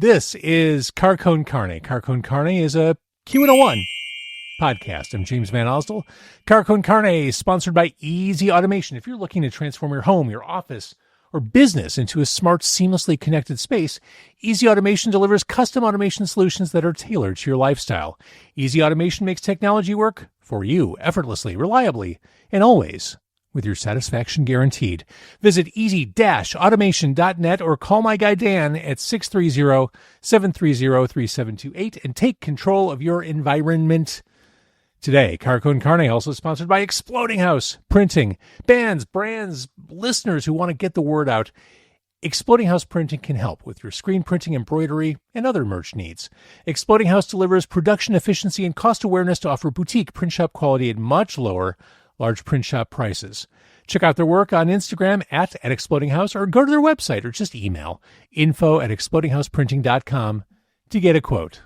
This is Car Con Carne. Car Con Carne is a Q101 podcast. I'm James VanOsdol. Car Con Carne is sponsored by Easy Automation. If you're looking to transform your home, your office, or business into a smart, seamlessly connected space, Easy Automation delivers custom automation solutions that are tailored to your lifestyle. Easy Automation makes technology work for you effortlessly, reliably, and always with your satisfaction guaranteed. Visit easy-automation.net or call my guy Dan at 630-730-3728 and take control of your environment today. Car Con Carne also sponsored by Exploding House Printing. Bands, brands, listeners who want to get the word out. Exploding House Printing can help with your screen printing, embroidery, and other merch needs. Exploding House delivers production efficiency and cost awareness to offer boutique print shop quality at much lower large print shop prices. Check out their work on Instagram at Exploding House or go to their website or just email info@explodinghouseprinting.com to get a quote.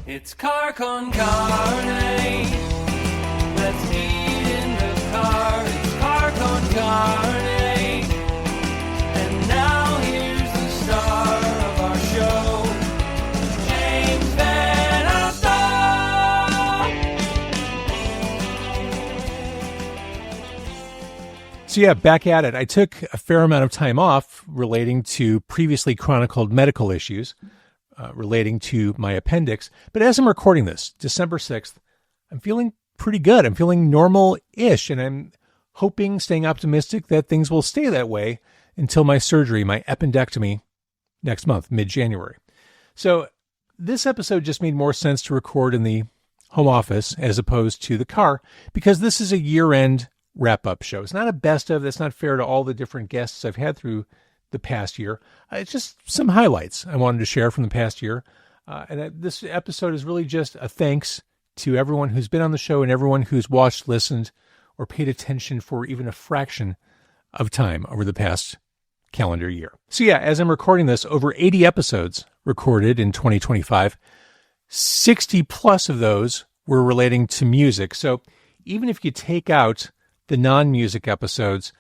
It's Car Con Carne. Let's eat in the car. It's Car Con Carne. And now here's the star of our show, James VanOsdol. So yeah, back at it. I took a fair amount of time off relating to previously chronicled medical issues. Relating to my appendix. But as I'm recording this, December 6th, I'm feeling pretty good. I'm feeling normal-ish, and I'm hoping, staying optimistic, that things will stay that way until my surgery, my appendectomy, next month, mid-January. So this episode just made more sense to record in the home office as opposed to the car, because this is a year-end wrap-up show. It's not a best of. That's not fair to all the different guests I've had through the past year. It's just some highlights I wanted to share from the past year. This episode is really just a thanks to everyone who's been on the show and everyone who's watched, listened, or paid attention for even a fraction of time over the past calendar year. So yeah, as I'm recording this, over 80 episodes recorded in 2025, 60 plus of those were relating to music. So even if you take out the non-music episodes,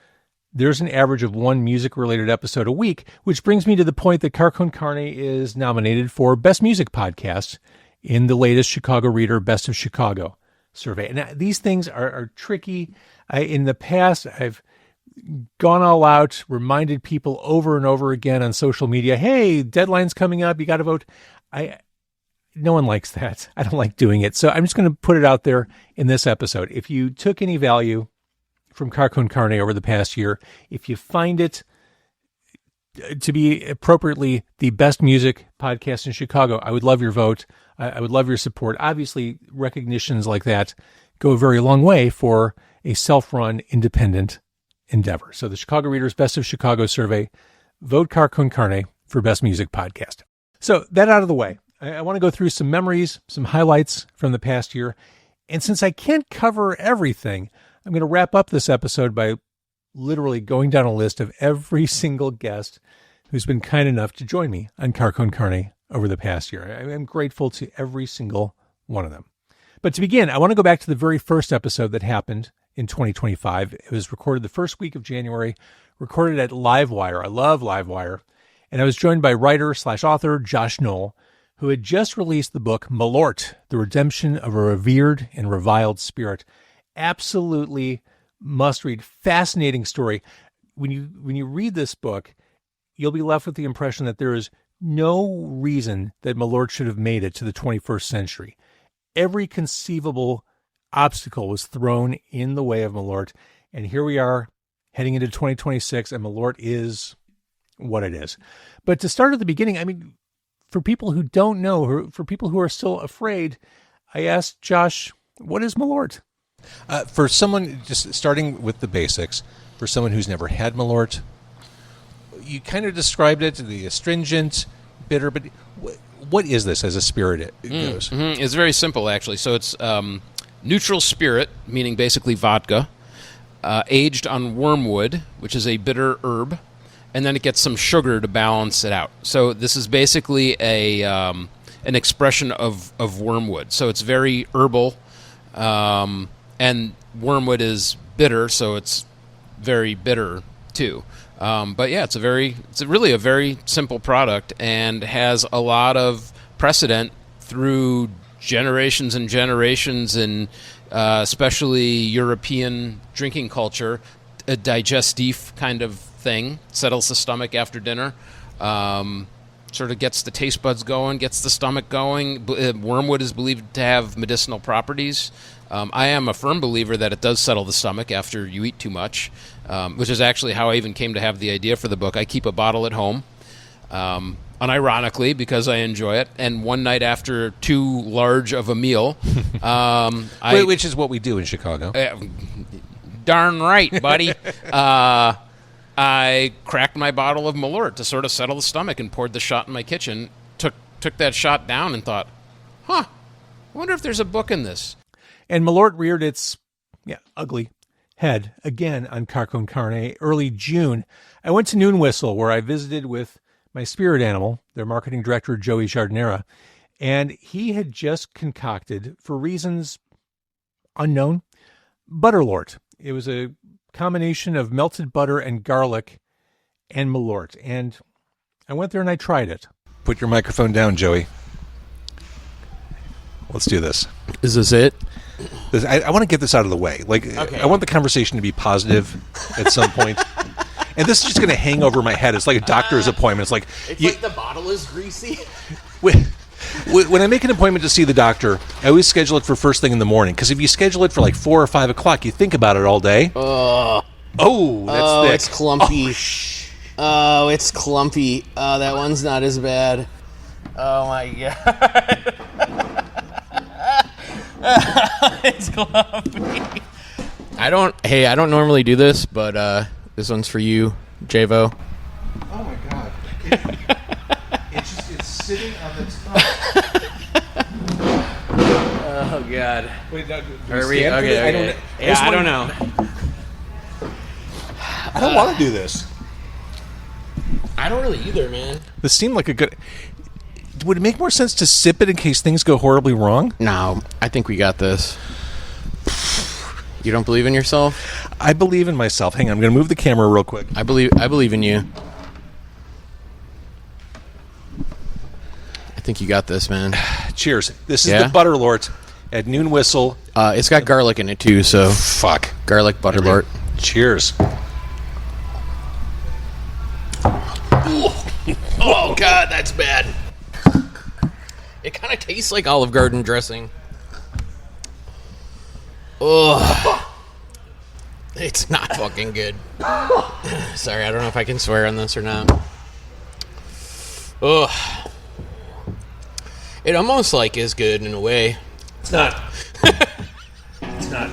there's an average of one music-related episode a week, which brings me to the point that Car Con Carne is nominated for Best Music Podcast in the latest Chicago Reader Best of Chicago survey. And these things are tricky. In the past, I've gone all out, reminded people over and over again on social media, hey, deadline's coming up, you got to vote. No one likes that. I don't like doing it. So I'm just going to put it out there in this episode. If you took any value from Car Con Carne over the past year, if you find it to be appropriately the best music podcast in Chicago, I would love your vote. I would love your support. Obviously, recognitions like that go a very long way for a self-run, independent endeavor. So the Chicago Reader's Best of Chicago survey, vote Car Con Carne for Best Music Podcast. So that out of the way, I want to go through some memories, some highlights from the past year. And since I can't cover everything, I'm going to wrap up this episode by literally going down a list of every single guest who's been kind enough to join me on Car Con Carne over the past year. I am grateful to every single one of them. But to begin, I want to go back to the very first episode that happened in 2025. It was recorded the first week of January, recorded at Livewire. I love Livewire. And I was joined by writer/author Josh Knoll, who had just released the book Malort, The Redemption of a Revered and Reviled Spirit. Absolutely must read. Fascinating story. When you read this book, you'll be left with the impression that there is no reason that Malort should have made it to the 21st century. Every conceivable obstacle was thrown in the way of Malort, and here we are heading into 2026, and Malort is what it is. But to start at the beginning, I mean, for people who don't know, for people who are still afraid, I asked Josh, what is Malort? For someone, just starting with the basics, for someone who's never had Malort, you kind of described it, the astringent, bitter, but what is this as a spirit it goes? Mm-hmm. It's very simple, actually. So it's neutral spirit, meaning basically vodka, aged on wormwood, which is a bitter herb, and then it gets some sugar to balance it out. So this is basically an expression of wormwood. So it's very herbal, and wormwood is bitter, so it's very bitter too. But yeah, it's really a very simple product and has a lot of precedent through generations and generations, and especially European drinking culture, a digestif kind of thing, settles the stomach after dinner. Sort of gets the taste buds going, gets the stomach going. Wormwood is believed to have medicinal properties. I am a firm believer that it does settle the stomach after you eat too much, which is actually how I even came to have the idea for the book. I keep a bottle at home, unironically, because I enjoy it. And one night after too large of a meal... which is what we do in Chicago. Darn right, buddy. I cracked my bottle of Malort to sort of settle the stomach and poured the shot in my kitchen, took that shot down and thought, I wonder if there's a book in this. And Malort reared its ugly head again on Car Con Carne early June. I went to Noon Whistle, where I visited with my spirit animal, their marketing director, Joey Jardinera, and he had just concocted, for reasons unknown, Butterlort. It was a combination of melted butter and garlic and Malort. And I went there and I tried it. Put your microphone down, Joey. Let's do this. Is this it? I want to get this out of the way. Okay. I want the conversation to be positive at some point. And this is just going to hang over my head. It's like a doctor's appointment. It's like... Like the bottle is greasy. When I make an appointment to see the doctor, I always schedule it for first thing in the morning. Because if you schedule it for like 4 or 5 o'clock, you think about it all day. That's thick. It's clumpy. Oh, it's clumpy. Oh, that one's not as bad. Oh, my God. It's clumpy. I don't normally do this, but this one's for you, Javo. Oh, my God. It's sitting on the top. Oh, God. Wait, no, Are we? Okay. I don't know. I don't want to do this. I don't really either, man. This seemed like a good... Would it make more sense to sip it in case things go horribly wrong? No, I think we got this. You don't believe in yourself? I believe in myself. Hang on, I'm going to move the camera real quick. I believe in you. I think you got this, man. Cheers. This is the Butterlort at Noon Whistle. It's got garlic in it, too, so... Fuck. Garlic Butterlort. Cheers. Oh, God, that's bad. It kind of tastes like Olive Garden dressing. Ugh. It's not fucking good. Sorry, I don't know if I can swear on this or not. Ugh. It almost like is good in a way. It's not. It's not.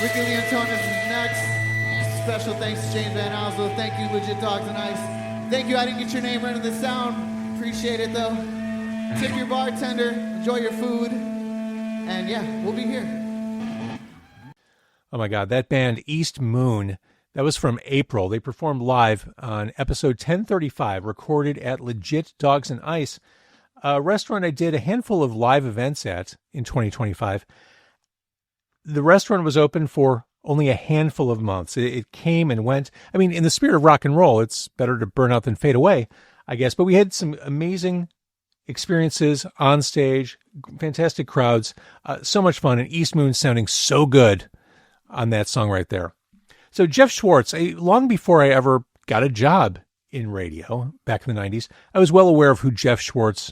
Ricky Leontonis is next. Special thanks to James VanOsdol. Thank you, Legit Dogs and Ice. Thank you. I didn't get your name right in the sound. Appreciate it, though. Tip your bartender. Enjoy your food. And yeah, we'll be here. Oh my God, that band East Moon, that was from April. They performed live on episode 1035, recorded at Legit Dogs and Ice, a restaurant I did a handful of live events at in 2025. The restaurant was open for only a handful of months. It came and went. I mean, in the spirit of rock and roll, it's better to burn out than fade away, I guess. But we had some amazing experiences on stage, fantastic crowds, so much fun, and East Moon sounding so good on that song right there. So Jeff Schwartz, long before I ever got a job in radio back in the 90s, I was well aware of who Jeff Schwartz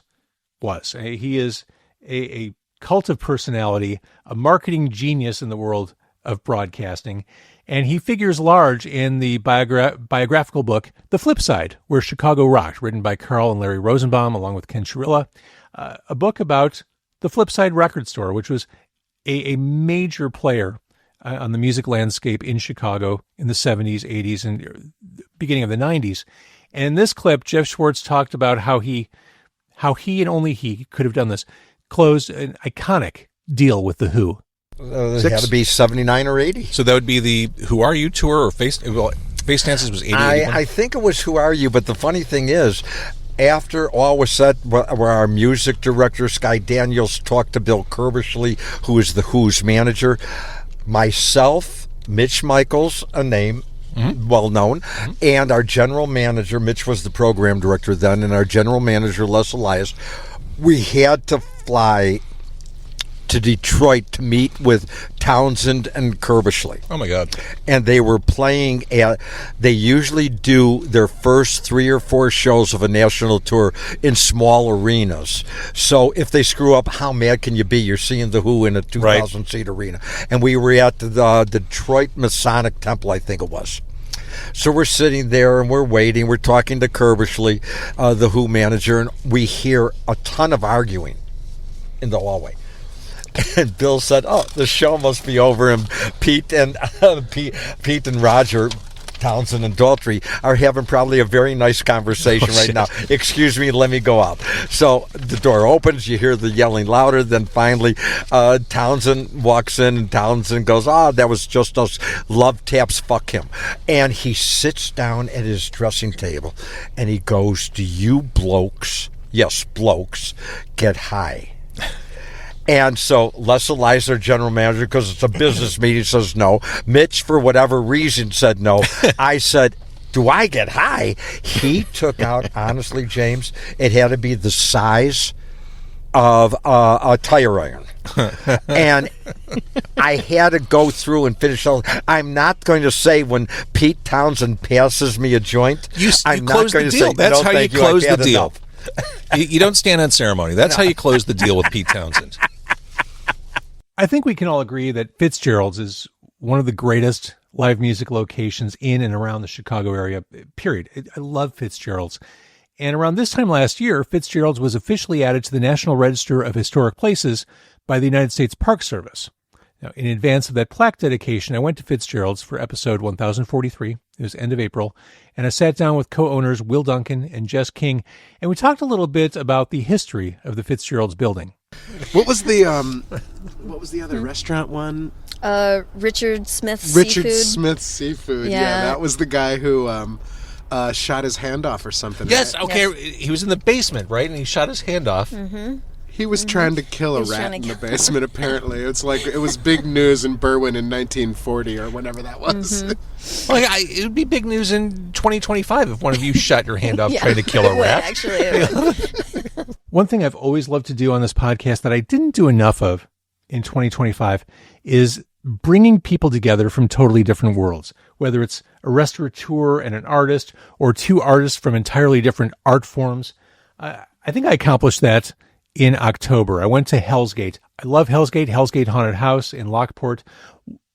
was. He is a cult of personality, a marketing genius in the world of broadcasting, and he figures large in the biographical book The Flip Side, Where Chicago Rocked, written by Carl and Larry Rosenbaum along with Ken Chirilla, a book about the Flip Side record store, which was a major player on the music landscape in Chicago in the 70s, 80s, and beginning of the 90s. And in this clip, Jeff Schwartz talked about how he and only he could have done this, closed an iconic deal with The Who. It had to be 79 or 80. So that would be the Who Are You tour, or Face Dances was 80. I think it was Who Are You, but the funny thing is, after all was said, where our music director, Sky Daniels, talked to Bill Kerbishley, who is the Who's manager, myself, Mitch Michaels, a name, well known, and our general manager, Mitch was the program director then, and our general manager, Les Elias, we had to fly to Detroit to meet with Townsend and Kerbishley. Oh my God. And they were playing they usually do their first 3 or 4 shows of a national tour in small arenas. So if they screw up, how mad can you be? You're seeing The Who in a 2,000 seat arena. And we were at the Detroit Masonic Temple, I think it was. So we're sitting there and we're waiting. We're talking to Kerbishley, the Who manager, and we hear a ton of arguing in the hallway. And Bill said, "Oh, the show must be over." And Pete and Roger Townsend and Daltrey are having probably a very nice conversation now. Excuse me, let me go out. So the door opens, you hear the yelling louder. Then finally, Townsend walks in, and Townsend goes, that was just us. Love taps, fuck him. And he sits down at his dressing table, and he goes, "Do you blokes, yes, blokes, get high?" And so Les Elias, our general manager, because it's a business meeting, says no. Mitch, for whatever reason, said no. I said, "Do I get high?" He took out, honestly, James, it had to be the size of a tire iron. And I had to go through and finish all. I'm not going to say when Pete Townsend passes me a joint, I'm not going to say, that's no, how you thank close I've the had deal. enough. You don't stand on ceremony. That's how you close the deal with Pete Townsend. I think we can all agree that Fitzgerald's is one of the greatest live music locations in and around the Chicago area, period. I love Fitzgerald's. And around this time last year, Fitzgerald's was officially added to the National Register of Historic Places by the United States Park Service. Now, in advance of that plaque dedication, I went to Fitzgerald's for episode 1043. It was end of April. And I sat down with co-owners Will Duncan and Jess King, and we talked a little bit about the history of the Fitzgerald's building. What was the other restaurant one? Richard Smith's Seafood. Richard Smith's Seafood. Yeah, that was the guy who shot his hand off or something. Yes, right? okay. Yes. He was in the basement, right? And he shot his hand off. Mm-hmm. He was trying to kill a rat in the basement, apparently. It's like it was big news in Berwyn in 1940 or whenever that was. Mm-hmm. Well, it would be big news in 2025 if one of you shot your hand off trying to kill a rat. Actually, one thing I've always loved to do on this podcast that I didn't do enough of in 2025 is bringing people together from totally different worlds, whether it's a restaurateur and an artist or two artists from entirely different art forms. I think I accomplished that in October. I went to Hell's Gate. I love Hell's Gate Haunted House in Lockport.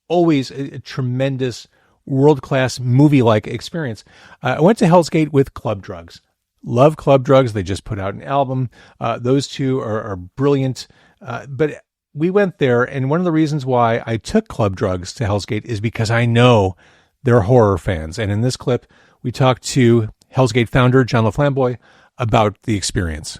Always a tremendous, world-class movie-like experience. I went to Hell's Gate with Club Drugs. Love Club Drugs. They just put out an album. Those two are brilliant. But we went there, and one of the reasons why I took Club Drugs to Hell's Gate is because I know they're horror fans. And in this clip, we talked to Hell's Gate founder John LaFlamboy about the experience.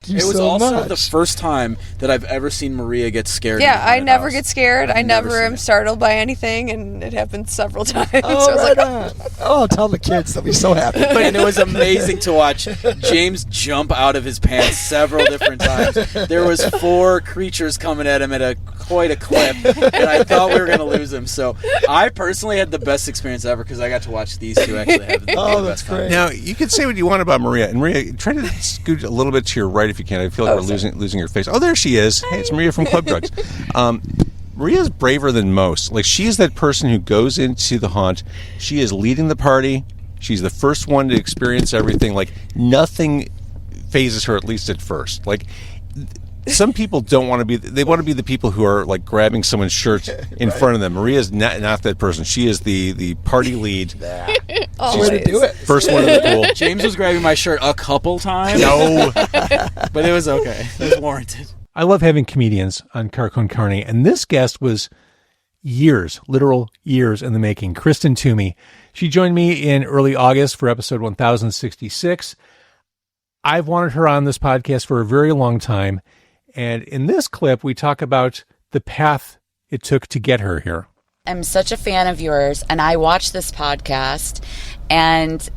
It was also the first time that I've ever seen Maria get scared. Yeah, I never get scared. I never am startled by anything, and it happened several times. Oh, so oh, tell the kids. They'll be so happy. And it was amazing to watch James jump out of his pants several different times. There was 4 creatures coming at him at quite a clip, and I thought we were going to lose him. So I personally had the best experience ever because I got to watch these two actually have the best time. Now, you can say what you want about Maria. And Maria, try to scoot a little bit to your right if you can. I feel like we're losing your face. Oh, there she is. Hey, it's Maria from Club Drugs. Maria's braver than most. Like, she is that person who goes into the haunt. She is leading the party. She's the first one to experience everything. Like, nothing phases her, at least at first. Like, some people don't want to be, they want to be the people who are, like, grabbing someone's shirt in front of them. Maria's not that person. She is the party lead. Way to do it. First one in the pool. James was grabbing my shirt a couple times. No. But it was okay. It was warranted. I love having comedians on Car Con Carne, and this guest was literal years in the making. Kristen Toomey. She joined me in early August for episode 1066. I've wanted her on this podcast for a very long time, and in this clip, we talk about the path it took to get her here. I'm such a fan of yours, and I watched this podcast, and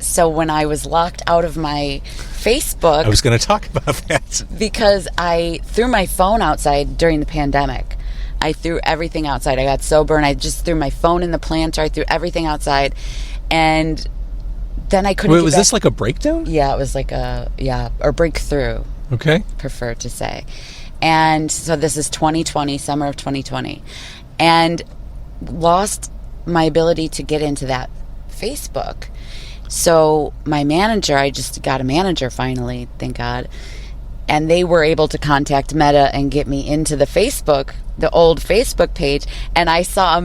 so when I was locked out of my Facebook... I was going to talk about that. Because I threw my phone outside during the pandemic. I threw everything outside. I got sober, and I just threw my phone in the planter. I threw everything outside, and then I couldn't... Wait, was this like a breakdown? Yeah, it was like or breakthrough. Okay. Prefer to say. And so this is 2020, summer of 2020, and lost my ability to get into that Facebook. So my manager, I just got a manager finally, thank God, and they were able to contact Meta and get me into the Facebook, the old Facebook page, and I saw a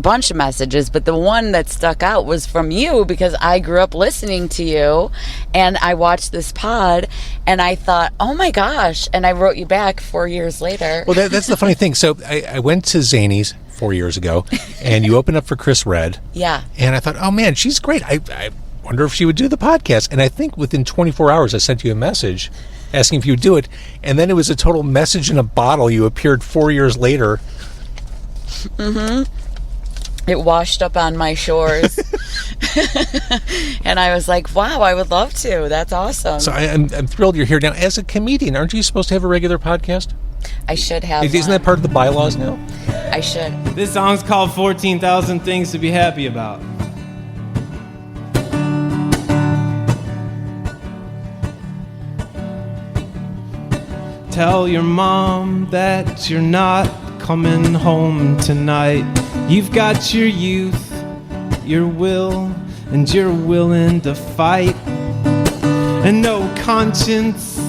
bunch of messages, but the one that stuck out was from you because I grew up listening to you, and I watched this pod, and I thought, oh my gosh, and I wrote you back 4 years later. Well, that's the funny thing. So I went to Zany's 4 years ago, and you opened up for Chris Redd. Yeah. And I thought, oh man, she's great. I wonder if she would do the podcast. And I think within 24 hours, I sent you a message asking if you would do it, and then it was a total message in a bottle. You appeared 4 years later. It washed up on my shores. And I was like, wow, I would love to. That's awesome. So I'm thrilled you're here. Now, as a comedian, aren't you supposed to have a regular podcast? I should have Isn't that part of the bylaws now? I should. This song's called 14,000 Things to Be Happy About. Tell your mom that you're not coming home tonight. You've got your youth, your will, and you're willing to fight. And no conscience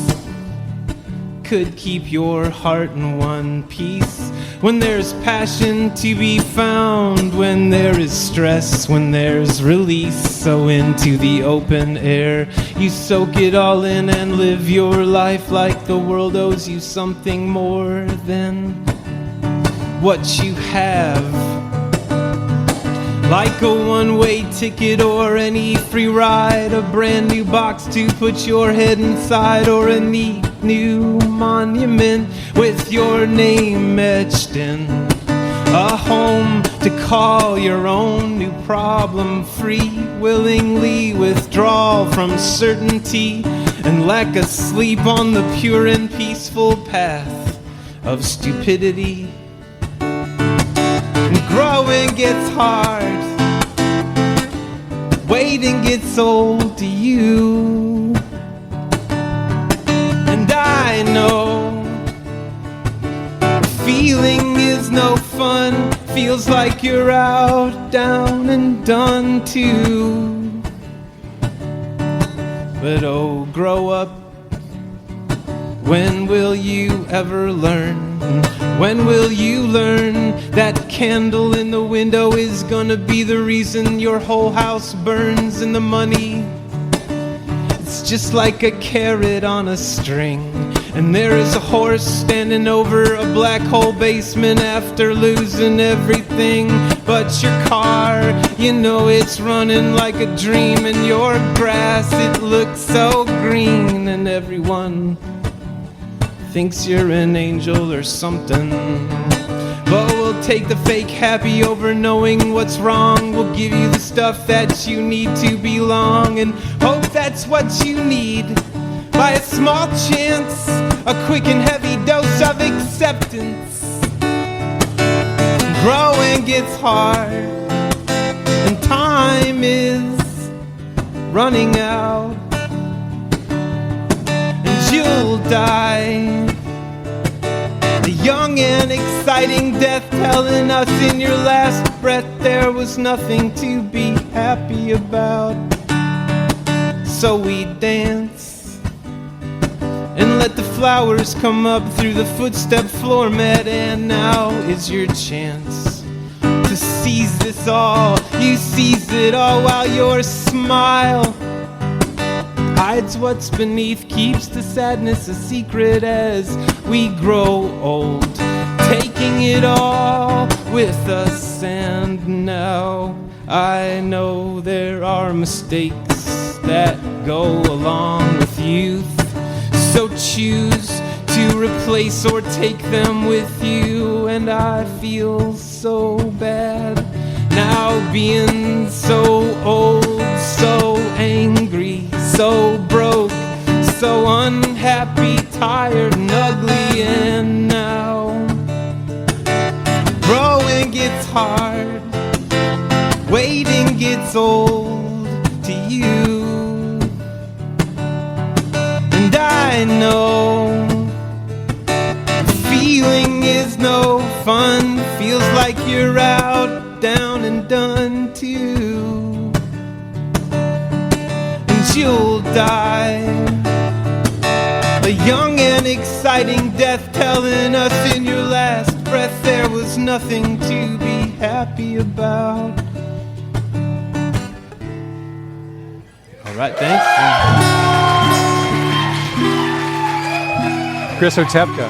could keep your heart in one piece. When there's passion to be found, when there is stress, when there's release. So into the open air, you soak it all in and live your life like the world owes you something more than what you have. Like a one-way ticket or any free ride, a brand new box to put your head inside, or a neat new monument with your name etched in. A home to call your own, new problem-free, willingly withdraw from certainty and lack of sleep on the pure and peaceful path of stupidity. And growing gets hard, waiting gets old to you. And I know feeling is no fun, feels like you're out, down and done too. But oh, grow up, when will you ever learn? When will you learn that candle in the window is gonna be the reason your whole house burns, and the money, it's just like a carrot on a string, And there is a horse standing over a black hole basement after losing everything but your car. You know it's running like a dream, and your grass, it looks so green, and everyone thinks you're an angel or something. But we'll take the fake happy over knowing what's wrong. We'll give you the stuff that you need to belong, and hope that's what you need. By a small chance, a quick and heavy dose of acceptance. Growing gets hard, and time is running out, and you'll die. The young and exciting death telling us in your last breath there was nothing to be happy about. So we dance and let the flowers come up through the footstep floor mat, and now is your chance to seize this all. You seize it all while your smile hides what's beneath, keeps the sadness a secret as we grow old, taking it all with us. And now I know there are mistakes that go along with youth, so choose to replace or take them with you. And I feel so bad now, being so old, so angry, so broke, so unhappy, tired and ugly. And now growing gets hard, waiting gets old to you. And I know feeling is no fun, feels like you're out, down and done too. And you'll die a young and exciting death, telling us in your last breath there was nothing to be happy about. All right, thanks. Chris Otepka,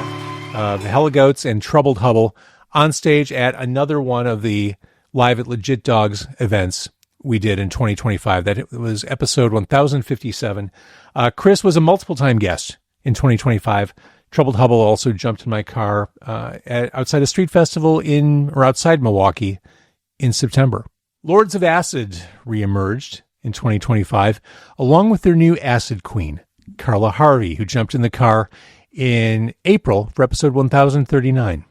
the Heligoats and Troubled Hubble, on stage at another one of the Live at Legit Dogs events we did in 2025. That was episode 1057. Chris was a multiple-time guest in 2025. Troubled Hubble also jumped in my car outside a street festival outside Milwaukee in September. Lords of Acid reemerged in 2025, along with their new Acid Queen, Carla Harvey, who jumped in the car in April for episode 1039.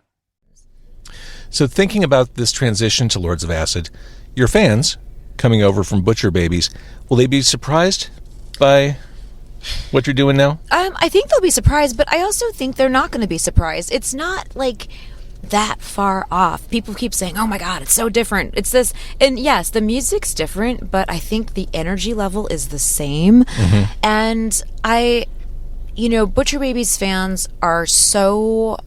So thinking about this transition to Lords of Acid, your fans coming over from Butcher Babies, will they be surprised by what you're doing now? I think they'll be surprised, but I also think they're not going to be surprised. It's not like that far off. People keep saying, oh my God, it's so different. It's this. And yes, the music's different, but I think the energy level is the same. Mm-hmm. And Butcher Babies fans are so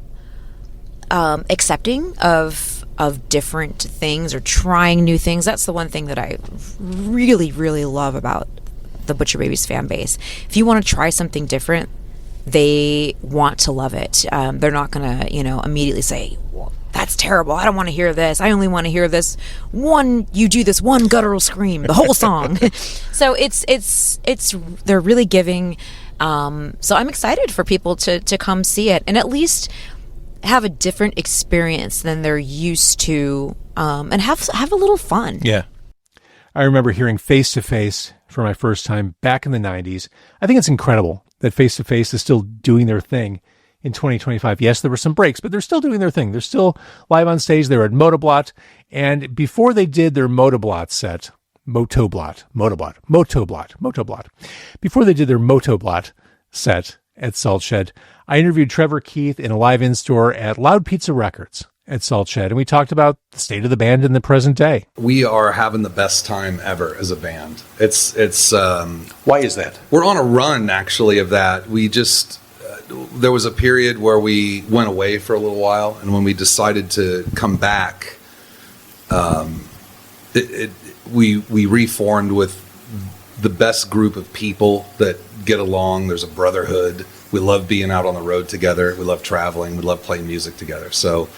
accepting of different things or trying new things. That's the one thing that I really, really love about the Butcher Babies fan base. If you want to try something different, they want to love it. They're not going to, immediately say, well, that's terrible. I don't want to hear this. I only want to hear this one. You do this one guttural scream, the whole song. So they're really giving. So I'm excited for people to come see it and at least have a different experience than they're used to, and have a little fun. Yeah. I remember hearing Face to Face for my first time back in the 90s. I think it's incredible that Face to Face is still doing their thing in 2025. Yes, there were some breaks, but they're still doing their thing. They're still live on stage. They're at Motoblot. And before they did their Motoblot set, Motoblot. Before they did their Motoblot set at Salt Shed, I interviewed Trevor Keith in a live in-store at Loud Pizza Records at Salt Shed, and we talked about the state of the band in the present day. We are having the best time ever as a band. It's why is that? We're on a run, actually, of that. We just there was a period where we went away for a little while, and when we decided to come back, we reformed with the best group of people that get along. There's a brotherhood. We love being out on the road together. We love traveling. We love playing music together. So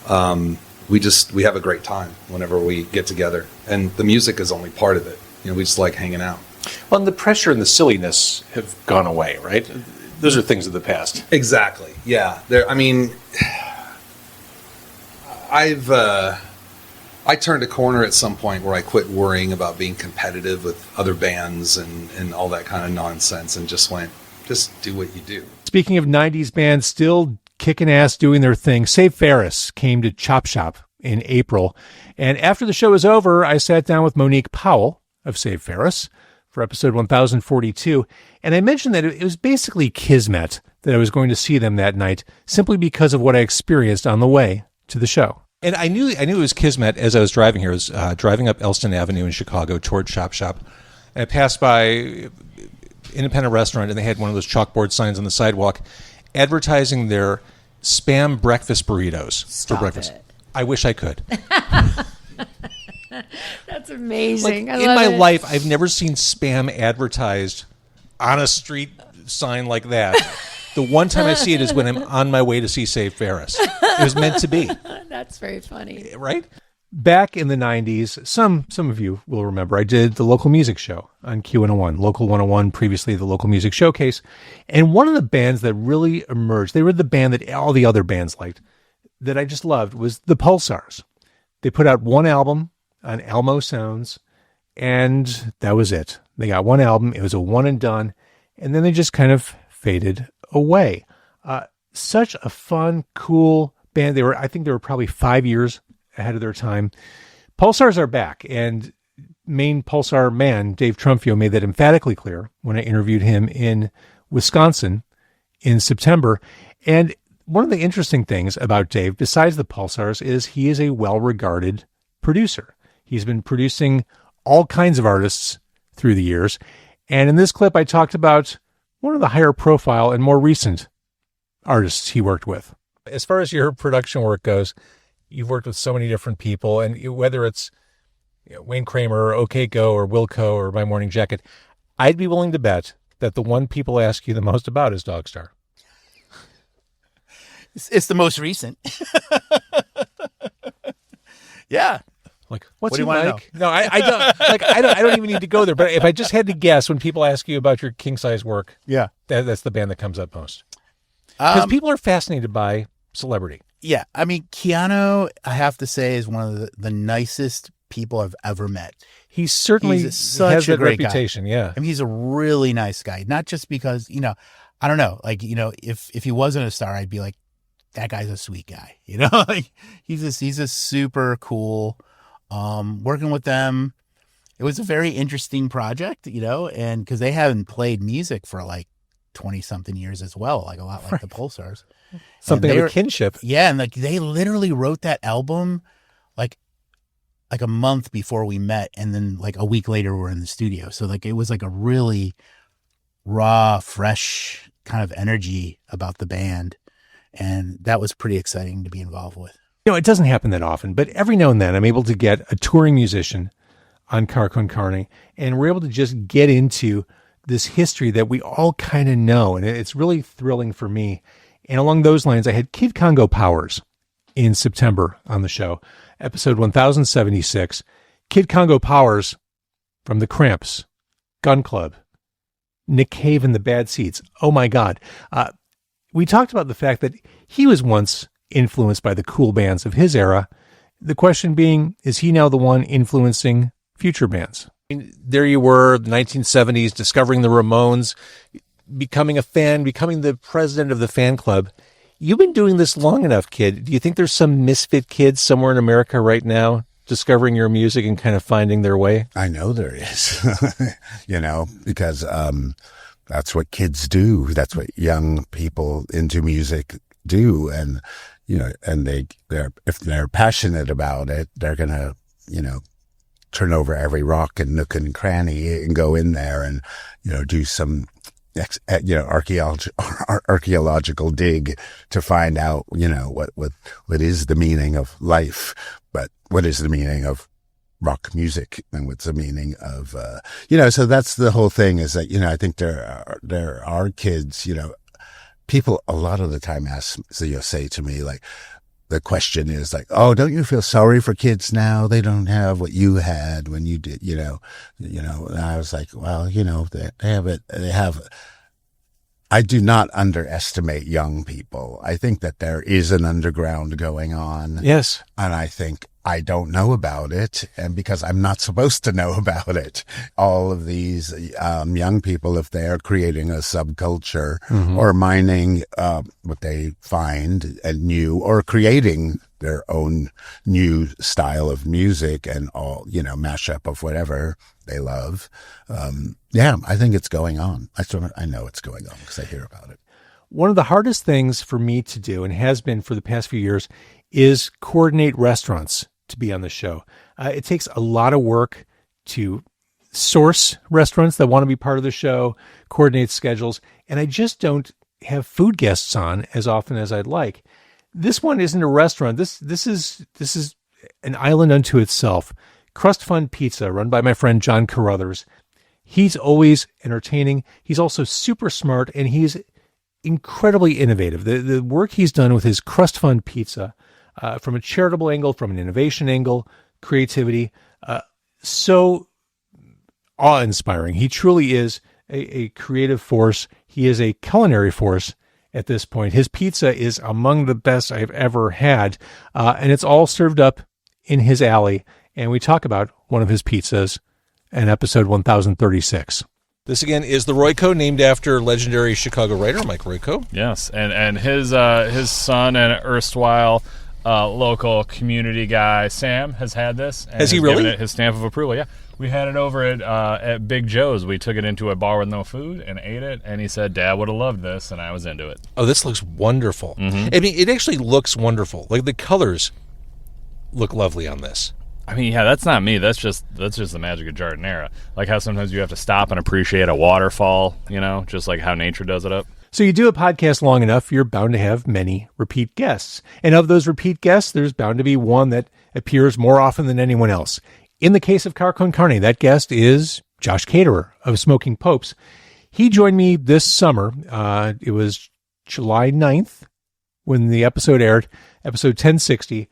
we have a great time whenever we get together. And the music is only part of it. We just like hanging out. Well, and the pressure and the silliness have gone away, right? Those are things of the past. Exactly. Yeah. I turned a corner at some point where I quit worrying about being competitive with other bands and all that kind of nonsense and just do what you do. Speaking of 90s bands still kicking ass doing their thing, Save Ferris came to Chop Shop in April. And after the show was over, I sat down with Monique Powell of Save Ferris for episode 1042. And I mentioned that it was basically kismet that I was going to see them that night simply because of what I experienced on the way to the show. And I knew it was kismet as I was driving here. I was driving up Elston Avenue in Chicago toward Chop Shop. And I passed by an independent restaurant, and they had one of those chalkboard signs on the sidewalk advertising their Spam breakfast burritos for breakfast. It. I wish I could. That's amazing. In my life, I've never seen Spam advertised on a street sign like that. The one time I see it is when I'm on my way to see Save Ferris. It was meant to be. That's very funny. Right? Back in the 90s, some of you will remember, I did the local music show on Q101, Local 101, previously the Local Music Showcase. And one of the bands that really emerged, they were the band that all the other bands liked, that I just loved, was the Pulsars. They put out one album on Almo Sounds, and that was it. They got one album. It was a one and done. And then they just kind of faded away. Such a fun, cool band. I think they were probably 5 years ahead of their time. Pulsars are back, and main Pulsar man, Dave Trumfio, made that emphatically clear when I interviewed him in Wisconsin in September. And one of the interesting things about Dave, besides the Pulsars, is he is a well-regarded producer. He's been producing all kinds of artists through the years. And in this clip, I talked about one of the higher profile and more recent artists he worked with. As far as your production work goes, you've worked with so many different people, and whether it's Wayne Kramer or OK Go or Wilco or My Morning Jacket, I'd be willing to bet that the one people ask you the most about is Dogstar. It's the most recent. Yeah. Like, what's what do he you want like? to know? No, I don't. Like, I don't even need to go there. But if I just had to guess, when people ask you about your king size work, yeah, that's the band that comes up most. Because people are fascinated by celebrity. Yeah, I mean, Keanu, I have to say, is one of the nicest people I've ever met. He certainly such a great reputation. Guy. Yeah, I mean, he's a really nice guy. Not just because I don't know, like if he wasn't a star, I'd be like, that guy's a sweet guy. Like he's a super cool. Working with them, it was a very interesting project, and because they haven't played music for like 20-something years as well, like a lot like the Pulsars. Something of a kinship. Yeah, and like they literally wrote that album like a month before we met, and then like a week later we're in the studio. So like it was like a really raw, fresh kind of energy about the band, and that was pretty exciting to be involved with. It doesn't happen that often, but every now and then I'm able to get a touring musician on Car Con Carne, and we're able to just get into this history that we all kind of know, and it's really thrilling for me. And along those lines, I had Kid Congo Powers in September on the show, episode 1076. Kid Congo Powers from the Cramps, Gun Club, Nick Cave and the Bad Seeds. Oh my God. We talked about the fact that he was once influenced by the cool bands of his era. The question being, is he now the one influencing future bands? I mean, there you were, the 1970s, discovering the Ramones, becoming a fan, becoming the president of the fan club. You've been doing this long enough, kid. Do you think there's some misfit kids somewhere in America right now discovering your music and kind of finding their way? I know there is, because that's what kids do. That's what young people into music do. And and if they're passionate about it, they're going to, turn over every rock and nook and cranny and go in there and, do some, archaeological dig to find out, what is the meaning of life, but what is the meaning of rock music and what's the meaning of, so that's the whole thing is that, I think there are kids, people a lot of the time say to me, like, the question is like, oh, don't you feel sorry for kids now? They don't have what you had when you did, and I was like, well, they have. I do not underestimate young people. I think that there is an underground going on. Yes. And I think I don't know about it. And because I'm not supposed to know about it, all of these young people, if they are creating a subculture or mining what they find and new, or creating their own new style of music and all, mashup of whatever they love. I think it's going on. I know it's going on because I hear about it. One of the hardest things for me to do, and has been for the past few years, is coordinate restaurants to be on the show. It takes a lot of work to source restaurants that want to be part of the show, coordinate schedules, and I just don't have food guests on as often as I'd like. This one isn't a restaurant. This is an island unto itself. Crust Fun Pizza, run by my friend John Carruthers. He's always entertaining. He's also super smart, and he's incredibly innovative. The work he's done with his Crust Fun Pizza, from a charitable angle, from an innovation angle, creativity, so awe-inspiring. He truly is a creative force. He is a culinary force at this point. His pizza is among the best I've ever had, and it's all served up in his alley. And we talk about one of his pizzas in episode 1036. This again is the Royco, named after legendary Chicago writer Mike Royco. Yes, and his son and erstwhile local community guy Sam has had this. And has he really? Given it his stamp of approval. Yeah, we had it over at Big Joe's. We took it into a bar with no food and ate it, and he said Dad would have loved this, and I was into it. Oh, this looks wonderful. Mm-hmm. I mean, it actually looks wonderful. Like the colors look lovely on this. I mean, yeah, that's not me. That's just the magic of jardinera. Like how sometimes you have to stop and appreciate a waterfall, just like how nature does it up. So you do a podcast long enough, you're bound to have many repeat guests. And of those repeat guests, there's bound to be one that appears more often than anyone else. In the case of Car Con Carne, that guest is Josh Caterer of Smoking Popes. He joined me this summer. It was July 9th when the episode aired, episode 1060.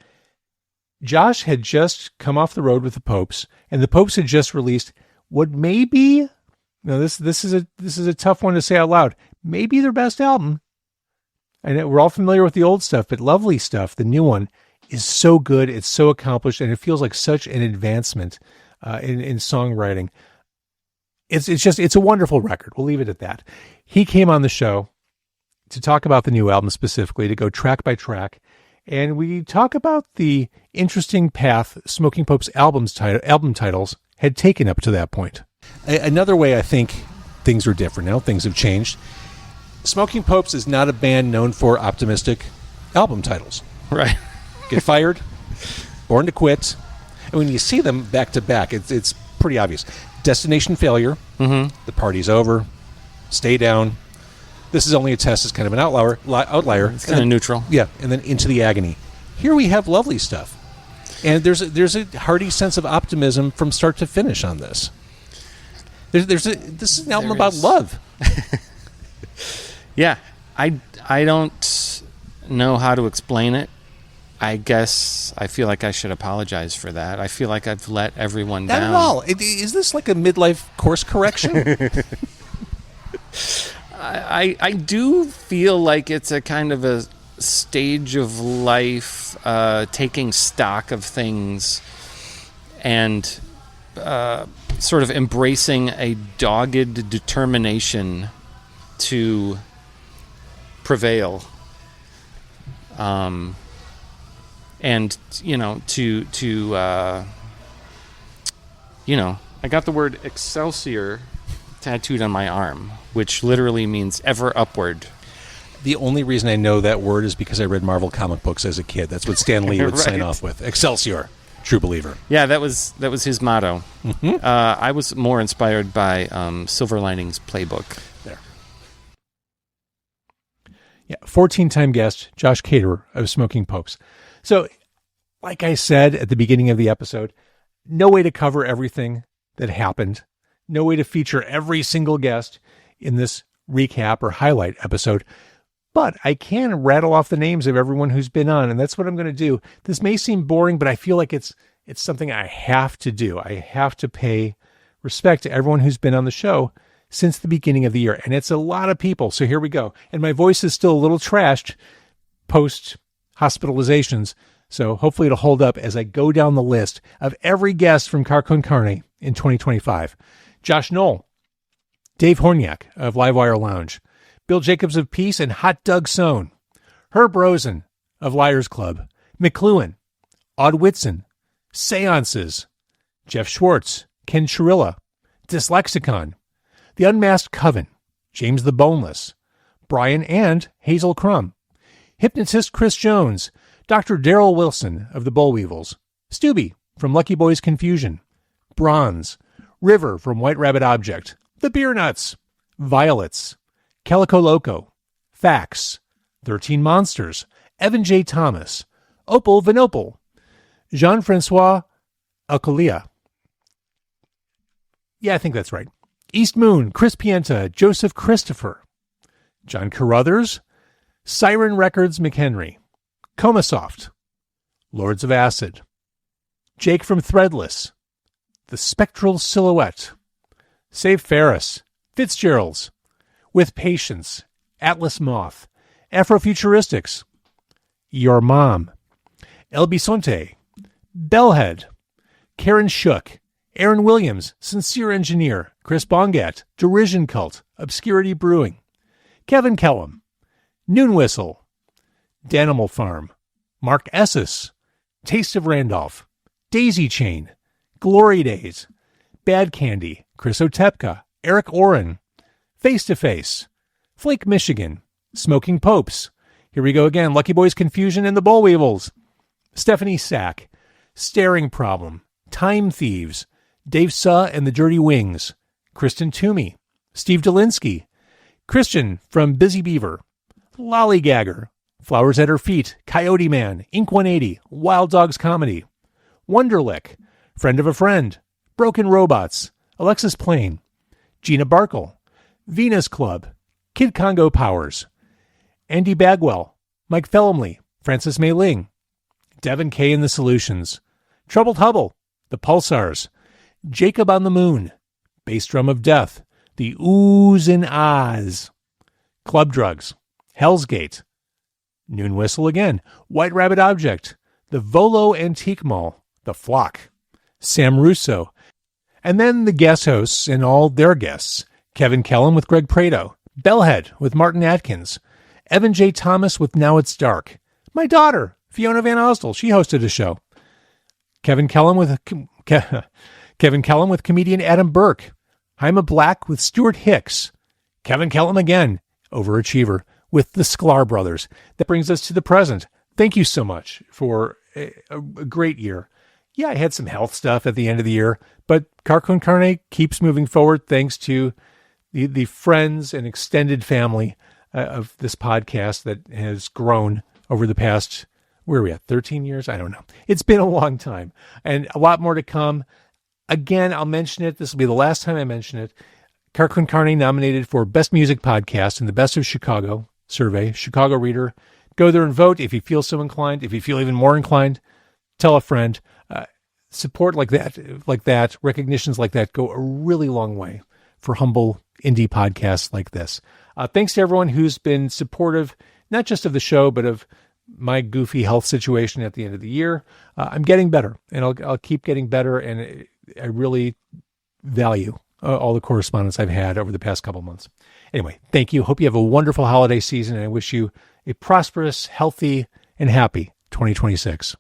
Josh had just come off the road with the Popes, and the Popes had just released what may be, this is a tough one to say out loud, maybe their best album. I know we're all familiar with the old stuff, but Lovely Stuff, the new one, is so good, it's so accomplished, and it feels like such an advancement in songwriting. It's a wonderful record. We'll leave it at that. He came on the show to talk about the new album specifically, to go track by track. And we talk about the interesting path Smoking Pope's album titles had taken up to that point. Another way I think things are different now, things have changed. Smoking Popes is not a band known for optimistic album titles. Right. Get Fired, Born to Quit. And when you see them back to back, it's pretty obvious. Destination Failure, The Party's Over, Stay Down. This is only a test. It's kind of an outlier. It's kind of neutral. Yeah, and then Into the Agony. Here we have Lovely Stuff, and there's a hearty sense of optimism from start to finish on this. This is an album about love. Yeah, I don't know how to explain it. I guess I feel like I should apologize for that. I feel like I've let everyone down. Not at all. Is this like a midlife course correction? I do feel like it's a kind of a stage of life, taking stock of things and sort of embracing a dogged determination to prevail. And, I got the word Excelsior tattooed on my arm, which literally means ever upward. The only reason I know that word is because I read Marvel comic books as a kid. That's what Stan Lee would sign off with. Excelsior, true believer. Yeah, that was his motto. Mm-hmm. I was more inspired by Silver Linings Playbook. There. Yeah, 14-time guest, Josh Caterer of Smoking Popes. So, like I said at the beginning of the episode, no way to cover everything that happened. No way to feature every single guest in this recap or highlight episode. But I can rattle off the names of everyone who's been on, and that's what I'm going to do. This may seem boring, but I feel like it's something I have to do. I have to pay respect to everyone who's been on the show since the beginning of the year. And it's a lot of people. So here we go. And my voice is still a little trashed post hospitalizations. So hopefully it'll hold up as I go down the list of every guest from Car Con Carne in 2025. Josh Knoll, Dave Horniak of Livewire Lounge, Bill Jacobs of Peace and Hot Doug Sohn, Herb Rosen of Liars Club, McLuhan, Odd Whitson, Seances, Jeff Schwartz, Ken Chirilla, Dyslexicon, The Unmasked Coven, James the Boneless, Brian and Hazel Crum, Hypnotist Chris Jones, Dr. Daryl Wilson of the Bullweevils, Stubby from Lucky Boys Confusion, Bronze, River from White Rabbit Object, The Beer Nuts, Violets, Calico Loco, Fax, 13 Monsters, Evan J. Thomas, Opal Vinopal, Jean-Francois Alcalia. Yeah, I think that's right. East Moon, Chris Pienta, Joseph Christopher, John Carruthers, Siren Records McHenry, Comasoft, Lords of Acid, Jake from Threadless, The Spectral Silhouette, Save Ferris, Fitzgerald's, With Patience, Atlas Moth, Afrofuturistics, Your Mom, El Bisonte, Bellhead, Karen Shook, Aaron Williams, Sincere Engineer, Chris Bongat, Derision Cult, Obscurity Brewing, Kevin Kellum, Noon Whistle, Danimal Farm, Mark Esses, Taste of Randolph, Daisy Chain, Glory Days, Bad Candy, Chris Otepka, Eric Oren, Face to Face, Flake Michigan, Smoking Popes, here we go again, Lucky Boys Confusion and the Bullweevils, Stephanie Sack, Staring Problem, Time Thieves, Dave Suh and the Dirty Wings, Kristen Toomey, Steve Delinsky, Christian from Busy Beaver, Lollygagger, Flowers at Her Feet, Coyote Man, Inc. 180, Wild Dogs Comedy, Wonderlick, Friend of a Friend, Broken Robots, Alexis Plain, Gina Barkle, Venus Club, Kid Congo Powers, Andy Bagwell, Mike Fellamley, Francis May Ling, Devin K. and the Solutions, Troubled Hubble, The Pulsars, Jacob on the Moon, Bass Drum of Death, The Oohs and Ahs, Club Drugs, Hell's Gate, Noon Whistle again, White Rabbit Object, The Volo Antique Mall, The Flock, Sam Russo, and then the guest hosts and all their guests, Kevin Kellum with Greg Prado, Bellhead with Martin Atkins, Evan J. Thomas with Now It's Dark, my daughter, Fiona VanOsdol, she hosted a show, Kevin Kellum with comedian Adam Burke, Jaime Black with Stuart Hicks, Kevin Kellum again, overachiever, with the Sklar Brothers. That brings us to the present. Thank you so much for a great year. Yeah, I had some health stuff at the end of the year, but Car Con Carne keeps moving forward thanks to the friends and extended family of this podcast that has grown over the past, where are we at, 13 years? I don't know. It's been a long time and a lot more to come. Again, I'll mention it. This will be the last time I mention it. Car Con Carne nominated for Best Music Podcast in the Best of Chicago survey, Chicago Reader. Go there and vote if you feel so inclined. If you feel even more inclined, tell a friend. Support like that, recognitions like that go a really long way for humble indie podcasts like this. Thanks to everyone who's been supportive, not just of the show, but of my goofy health situation at the end of the year. I'm getting better, and I'll keep getting better, and I really value all the correspondence I've had over the past couple months. Anyway, thank you. Hope you have a wonderful holiday season, and I wish you a prosperous, healthy, and happy 2026.